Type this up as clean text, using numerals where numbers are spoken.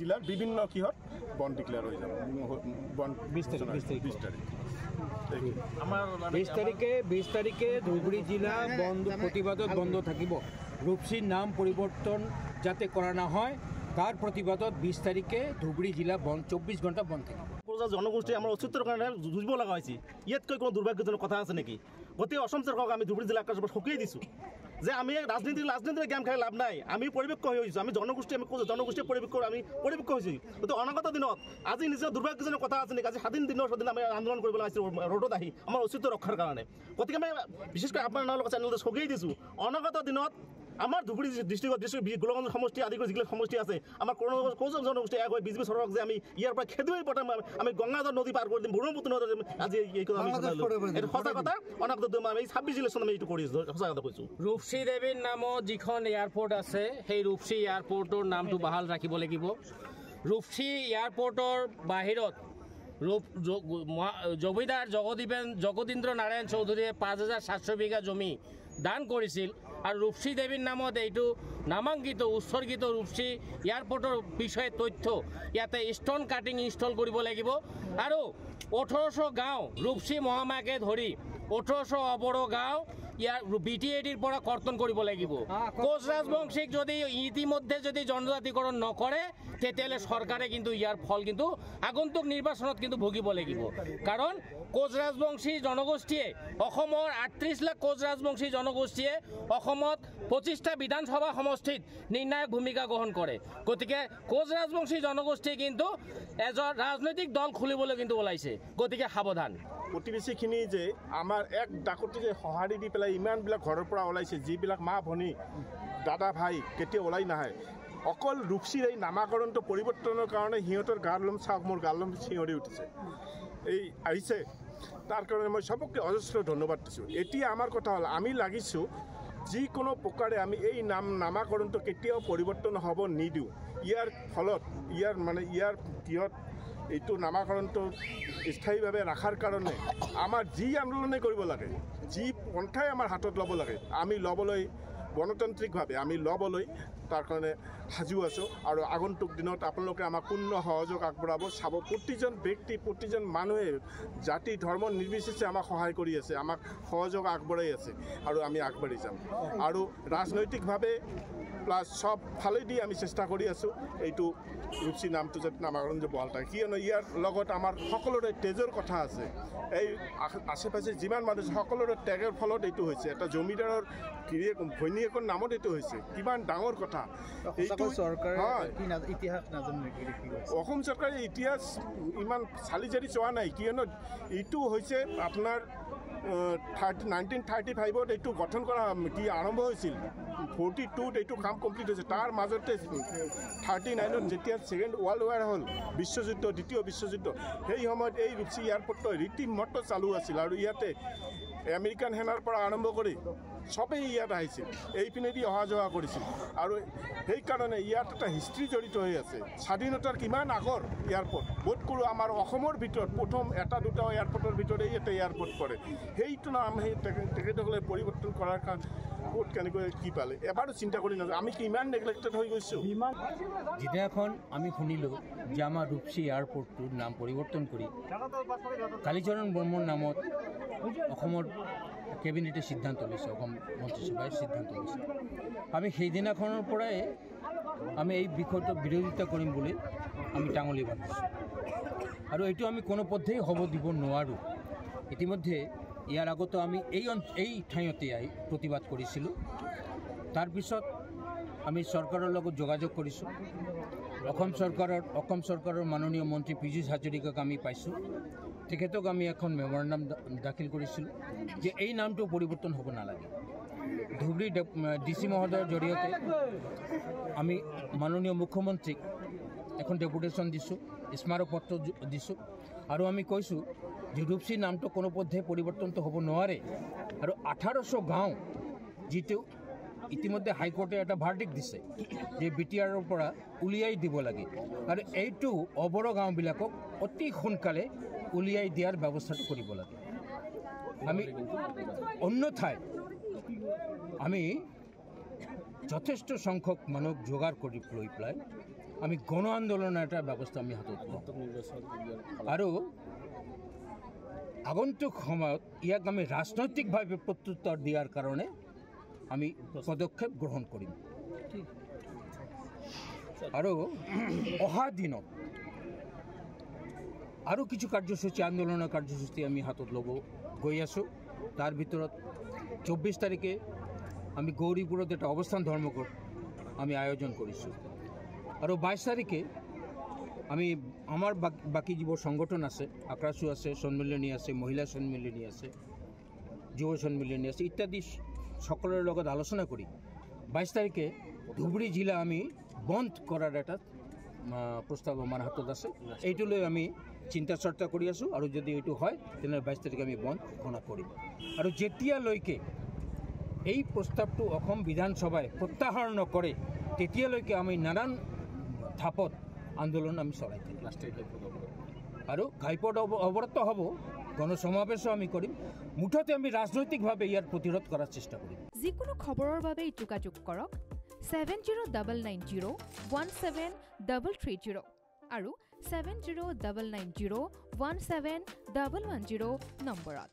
জিলাৰ বিভিন্ন কিহত বন ডিক্লেয়াৰ হৈ যাব বন 20 তাৰিখে ধুবুৰী জিলা বন্ধ প্ৰতিবাদত বন্ধ থাকিব ৰূপসীৰ নাম পৰিৱৰ্তন যাতে কৰা নহয় তাৰ প্ৰতিবাদত 20 তাৰিখে ধুবুৰী জিলা বন্ধ 24 ঘণ্টা বন্ধ থাকিব জনগোষ্ঠী আমাৰ অস্তিত্বৰ কাৰণে যুঁজিব লগা হৈছে ইয়াতকৈ কোনো দুৰ্ভাগ্যজনক কথা আছে নেকি গোটেই অসম চৰকাৰক আমি ধুবুৰী জিলাৰ সকীয়াই দিছোঁ যে আমি ৰাজনীতিৰ গেম খেলি লাভ নাই আমি পৰিপক্ষ হৈ হৈছোঁ আমি জনগোষ্ঠী আমি কৈছোঁ জনগোষ্ঠীয়ে পৰিপক্ষ হৈছোঁ কিন্তু অনাগত দিনত আজি নিজৰ দুৰ্ভাগ্যজনক কথা আছে নেকি আজি স্বাধীন দিনৰ আমি আন্দোলন কৰিবলৈ আহিছোঁ ৰ'দত আহি আমাৰ অস্তিত্ব ৰক্ষাৰ কাৰণে গতিকে আমি বিশেষকৈ আপোনাৰ লগত চেনেলতে সকীয়াই দিছোঁ অনাগত দিনত আমাৰ ধুবুৰী ডিষ্ট্ৰিক্ট গোলগঞ্জ সমষ্টি আদি কৰি যিবিলাক সমষ্টি আছে আমাৰ কৌশল জনগোষ্ঠী এক হৈ বিজেপি চৰকাৰক যে আমি ইয়াৰ পৰা খেদুৱাই পঠাম আমি গংগাধৰ নদী পাৰ কৰি দিম ব্ৰহ্মপুত্ৰ নদী আজি এই কথা এইটো সঁচা কথা অনাগত আমি 26 ইলেকশ্যন আমি এইটো কৰি আছোঁ সঁচা কথা কৈছোঁ ৰূপসী দেৱীৰ নামত যিখন এয়াৰপৰ্ট আছে সেই ৰূপসী এয়াৰপৰ্টৰ নামটো বাহাল ৰাখিব লাগিব ৰূপসী এয়াৰপৰ্টৰ বাহিৰত জমিদাৰ জগদীন্দ্ৰ নাৰায়ণ চৌধুৰীয়ে 5700 বিঘা জমি দান কৰিছিল আৰু ৰূপসী দেৱীৰ নামত এইটো নামাংকিত উৎসৰ্গিত ৰূপসী এয়াৰপৰ্টৰ বিষয়ে তথ্য ইয়াতে ষ্ট'ন কাটিং ইনষ্টল কৰিব লাগিব আৰু 1800 গাঁও ৰূপসী মহামায়াকে ধৰি 1800 অবৰ গাঁও ইয়াৰ BTADৰ পৰা কৰ্তন কৰিব লাগিব কোচ ৰাজবংশীক যদি ইতিমধ্যে যদি জনজাতিকৰণ নকৰে তেতিয়াহ'লে চৰকাৰে কিন্তু ইয়াৰ ফল কিন্তু আগন্তুক নিৰ্বাচনত কিন্তু ভুগিব লাগিব কাৰণ কোচ ৰাজবংশী জনগোষ্ঠীয়ে অসমৰ 38 লাখ কোচ ৰাজবংশী জনগোষ্ঠীয়ে অসমত 25টা বিধানসভা সমষ্টিত নিৰ্ণায়ক ভূমিকা গ্ৰহণ কৰে গতিকে কোচ ৰাজবংশী জনগোষ্ঠীয়ে কিন্তু এজন ৰাজনৈতিক দল খুলিবলৈ কিন্তু ওলাইছে গতিকে সাৱধান অতি বেছিখিনি যে আমাৰ এক ডাকতি যে সঁহাৰি দি পেলাই ইমানবিলাক ঘৰৰ পৰা ওলাইছে যিবিলাক মা ভনী দাদা ভাই কেতিয়া ওলাই নাহে অকল ৰূপসীৰ এই নামাকৰণটো পৰিৱৰ্তনৰ কাৰণে সিহঁতৰ গালম চাওক মোৰ গালম চিঞৰি উঠিছে এই আহিছে তাৰ কাৰণে মই চবকে অজস্ৰ ধন্যবাদ দিছোঁ এতিয়া আমাৰ কথা হ'ল আমি লাগিছোঁ যিকোনো প্ৰকাৰে আমি এই নামাকৰণটো কেতিয়াও পৰিৱৰ্তন হ'ব নিদিওঁ ইয়াৰ ফলত ইয়াৰ কিহত এইটো নামাকৰণটো স্থায়ীভাৱে ৰখাৰ কাৰণে আমাৰ যি আন্দোলনে কৰিব লাগে যি পন্থাই আমাৰ হাতত ল'ব লাগে আমি ল'বলৈ গণতান্ত্ৰিকভাৱে আমি ল'বলৈ তাৰ কাৰণে সাজু আছোঁ আৰু আগন্তুক দিনত আপোনালোকে আমাক পূৰ্ণ সহযোগ আগবঢ়াব চাব প্ৰতিজন ব্যক্তি প্ৰতিজন মানুহে জাতি ধৰ্ম নিৰ্বিশেষে আমাক সহায় কৰি আছে আমাক সহযোগ আগবঢ়াই আছে আৰু আমি আগবাঢ়ি যাম আৰু ৰাজনৈতিকভাৱে প্লাছ চব ফালেদি আমি চেষ্টা কৰি আছোঁ এইটো ৰূপসী নামটো যাতে নামাকৰণ যে বহাল থাকে কিয়নো ইয়াৰ লগত আমাৰ সকলোৰে তেজৰ কথা আছে এই আশে পাশে যিমান মানুহ সকলোৰে ত্যাগৰ ফলত এইটো হৈছে এটা জমিদাৰৰ ভৈনীয়েকৰ নামত এইটো হৈছে কিমান ডাঙৰ কথা এইটো ইতিহাস নাজানো অসম চৰকাৰে ইতিহাস ইমান চালি জাৰি চোৱা নাই কিয়নো এইটো হৈছে আপোনাৰ 1935ত এইটো গঠন কৰা কি আৰম্ভ হৈছিল 42ত এইটো কাম কমপ্লিট হৈছে তাৰ মাজতে 39ত যেতিয়া ছেকেণ্ড ৱৰ্ল্ড ৱাৰ হ'ল বিশ্বযুদ্ধ দ্বিতীয় বিশ্বযুদ্ধ সেই সময়ত এই ৰূপসী এয়াৰপৰ্টটো ৰীতিমত চালু আছিল আৰু ইয়াতে আমেৰিকান সেনাৰ পৰা আৰম্ভ কৰি চবেই ইয়াত আহিছিল এইপিনেদি অহা যোৱা কৰিছিল আৰু সেইকাৰণে ইয়াত এটা হিষ্ট্ৰী জড়িত হৈ আছে স্বাধীনতাৰ কিমান আগৰ এয়াৰপৰ্ট বোধকৰোঁ আমাৰ অসমৰ ভিতৰত প্ৰথম এটা দুটা এয়াৰপৰ্টৰ ভিতৰত এই এটা এয়াৰপৰ্ট পৰে সেইটো নাম সেই তেখেতসকলে পৰিৱৰ্তন কৰাৰ কাৰণে ক'ত কেনেকৈ কি পালে এবাৰো চিন্তা কৰি নাযাওঁ আমি কিমান নেগলেক্টেড হৈ গৈছোঁ যিদিনাখন আমি শুনিলোঁ যে আমাৰ ৰূপসী এয়াৰপৰ্টটোৰ নাম পৰিৱৰ্তন কৰি কালীচৰণ বৰ্মৰ নামত অসমৰ কেবিনেটে সিদ্ধান্ত লৈছে অসম মন্ত্ৰীসভাই সিদ্ধান্ত লৈছে আমি সেইদিনাখনৰ পৰাই আমি এই বিষয়টো বিৰোধিতা কৰিম বুলি আমি টাঙলি বান্ধিছোঁ আৰু এইটো আমি কোনো পধ্যেই হ'ব দিব নোৱাৰোঁ ইতিমধ্যে ইয়াৰ আগতো আমি এই ঠাইতে প্ৰতিবাদ কৰিছিলোঁ তাৰপিছত আমি চৰকাৰৰ লগত যোগাযোগ কৰিছোঁ অসম চৰকাৰৰ মাননীয় মন্ত্ৰী পীযুষ হাজৰিকাক আমি পাইছোঁ তেখেতক আমি এখন মেমৰেণ্ডাম দাখিল কৰিছিলোঁ যে এই নামটো পৰিৱৰ্তন হ'ব নালাগে ধুবুৰী DC মহোদয়ৰ জৰিয়তে আমি মাননীয় মুখ্যমন্ত্ৰীক এখন ডেপুটেশ্যন দিছোঁ স্মাৰকপত্ৰ দিছোঁ আৰু আমি কৈছোঁ যে ৰূপসী নামটো কোনো পধ্যেই পৰিৱৰ্তনটো হ'ব নোৱাৰে আৰু 1800 গাঁও যিটো ইতিমধ্যে হাইকোৰ্টে এটা ভাৰ্ডিক্ট দিছে যে BTRৰ পৰা উলিয়াই দিব লাগে আৰু এইটো অবৰ গাঁওবিলাকক অতি সোনকালে উলিয়াই দিয়াৰ ব্যৱস্থাটো কৰিব লাগে আমি অন্যথাই আমি যথেষ্ট সংখ্যক মানুহ যোগাৰ কৰি লৈ পেলাই আমি গণ আন্দোলনৰ এটা ব্যৱস্থা আমি হাতত ল'ম আৰু আগন্তুক সময়ত ইয়াক আমি ৰাজনৈতিকভাৱে প্ৰত্যুত্তৰ দিয়াৰ কাৰণে আমি পদক্ষেপ গ্ৰহণ কৰিম আৰু অহা দিনত আৰু কিছু কাৰ্যসূচী আন্দোলনৰ কাৰ্যসূচী আমি হাতত ল'ব গৈ আছোঁ তাৰ ভিতৰত 24 তাৰিখে আমি গৌৰীপুৰত এটা অৱস্থান ধৰ্মঘট আমি আয়োজন কৰিছোঁ আৰু 22 তাৰিখে আমি আমাৰ বাকী যিবোৰ সংগঠন আছে আক্ৰাসু আছে সন্মিলনী আছে মহিলা সন্মিলনী আছে যুৱ সন্মিলনী আছে ইত্যাদি সকলোৰে লগত আলোচনা কৰি 22 তাৰিখে ধুবুৰী জিলা আমি বন্ধ কৰাৰ এটা প্ৰস্তাৱ আমাৰ হাতত আছে এইটো লৈ আমি চিন্তা চৰ্চা কৰি আছোঁ আৰু যদি এইটো হয় তেনেহ'লে 22 তাৰিখে আমি বন্ধ ঘোষণা কৰিম আৰু যেতিয়ালৈকে এই প্ৰস্তাৱটো অসম বিধানসভাই প্ৰত্যাহাৰ নকৰে তেতিয়ালৈকে আমি নানান ধাপত আন্দোলন আমি চলাই থাকিম আৰু ঘাইপথ অৱৰত হ'ব গণসমাৱেশো আমি কৰিম মুঠতে আমি ৰাজনৈতিকভাৱে ইয়াৰ প্ৰতিৰোধ কৰাৰ চেষ্টা কৰিম যিকোনো খবৰৰ বাবে যোগাযোগ কৰক 7099017330 আৰু 7099017110 নম্বৰত